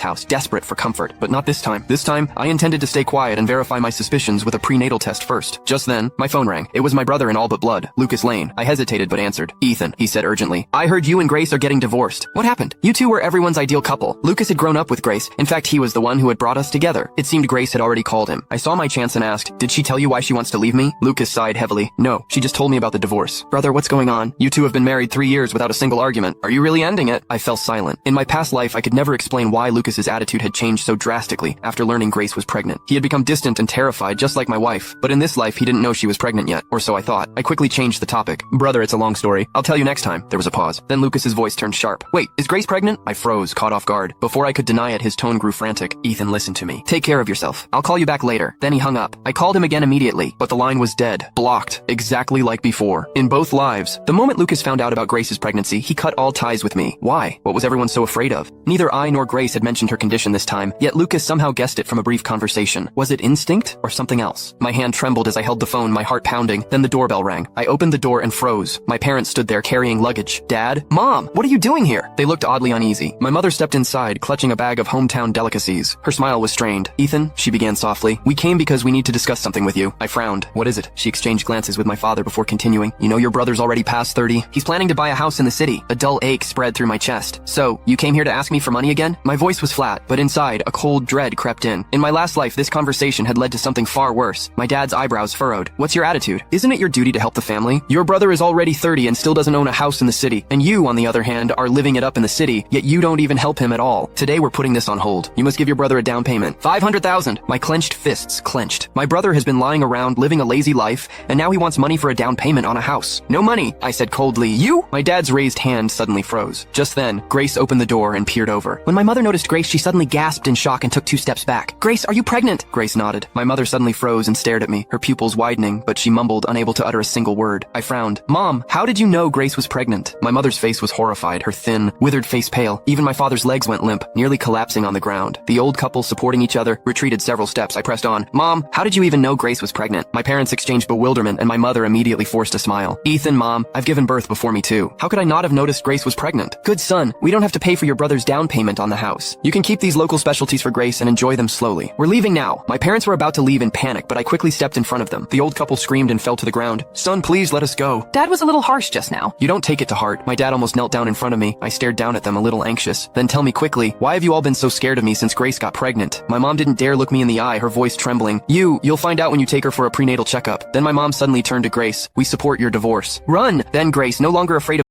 house, desperate for comfort. But not this time. This time, I intended to stay quiet and verify my suspicions with a prenatal test first. Just then, my phone rang. It was my brother in all but blood, Lucas Lane. I hesitated but answered. Ethan, he said urgently. I heard you and Grace are getting divorced. What happened? You two were everyone's ideal couple. Lucas had grown up with Grace. In fact, he was the one who had brought us together. It seemed Grace had already called him. I saw my chance and asked, did she tell you why she wants to leave me? Lucas sighed heavily. No, she just told me about the divorce. Brother, what's going on? You two have been married 3 years without a single argument. Are you really ending it? I fell silent. In my past life, I could never explain why Lucas's attitude had changed so drastically after learning Grace was pregnant. He had become distant and terrified, just like my wife. But in this life, he didn't know she was pregnant yet, or so I thought. I quickly changed the topic. Brother, it's a long story. I'll tell you next time. There was a pause. Then Lucas's voice turned sharp. Wait, is Grace pregnant? I froze, caught off guard. Before I could deny it, his tone grew frantic. Ethan, listen to me. Take care of yourself. I'll call you back later. Then he hung up. I called him again immediately, but the line was dead. Blocked. Exactly like before. In both lives. The moment Lucas found out about Grace's pregnancy, he cut all ties with me. Why? What was everyone so afraid of? Neither I nor Grace had mentioned her condition this time, yet Lucas somehow guessed it from a brief conversation. Was it instinct or something else? My hand trembled as I held the phone, my heart pounding. Then the doorbell rang. I opened the door and froze. My parents stood there carrying luggage. Dad? Mom, what are you doing here? They looked oddly uneasy. My mother stepped inside, clutching a bag of hometown delicacies. Her smile was strained. Ethan, she began softly, we came because we need to discuss something with you. I frowned. What is it? She exchanged glances with my father before continuing. You know your brother's already past 30. He's planning to buy a house in the city. A dull ache spread through my chest. So, you came here to ask me for money again? My voice was flat, but inside, a cold dread crept in. In my last life, this conversation had led to something far worse. My dad's eyebrows furrowed. What's your attitude? Isn't it your duty to help the family? Your brother is already 30 and still doesn't own a house in the city. And you, on the other hand, are living it up in the city, yet you don't even help him at all. Today we're putting this on hold. You must give your brother a down payment. 500,000. My clenched fists clenched. My brother has been lying around, living a lazy life, and now he wants money for a down payment on a house. No money, I said coldly. You? My dad's raised hand suddenly froze. Just then, Grace opened the door and peered over. When my mother noticed Grace, she suddenly gasped in shock and took 2 steps back. Grace, are you pregnant? Grace nodded. My mother suddenly froze and stared at me, her pupils widening, but she mumbled, unable to utter a single word. I frowned. Mom, how did you know Grace was pregnant? My mother's face was horrified, her thin, withered face pale. Even my father's legs went limp, nearly collapsing on the ground. The old couple, supporting each other, retreated several steps. I pressed on. Mom, how did you even know Grace was pregnant? My parents exchanged bewilderment, and my mother immediately forced a smile. Ethan, Mom, I've given birth before me too. How could I not have noticed Grace was pregnant? Good son, we don't have to pay for your brother's down payment on the house. You can keep these local specialties for Grace and enjoy them slowly. We're leaving now. My parents were about to leave in panic, but I quickly stepped in front of them. The old couple screamed and fell to the ground. Son, please let us go. Dad was a little harsh just now. You don't take it to heart. My dad almost knelt down in front of me. I stared down at them, a little anxious. Then tell me quickly, why have you all been so scared of me since Grace got pregnant? My mom didn't dare look me in the eye, her voice trembling. You'll find out when you take her for a prenatal checkup. Then my mom suddenly turned to Grace. We support your divorce. Run! Then Grace, no longer afraid of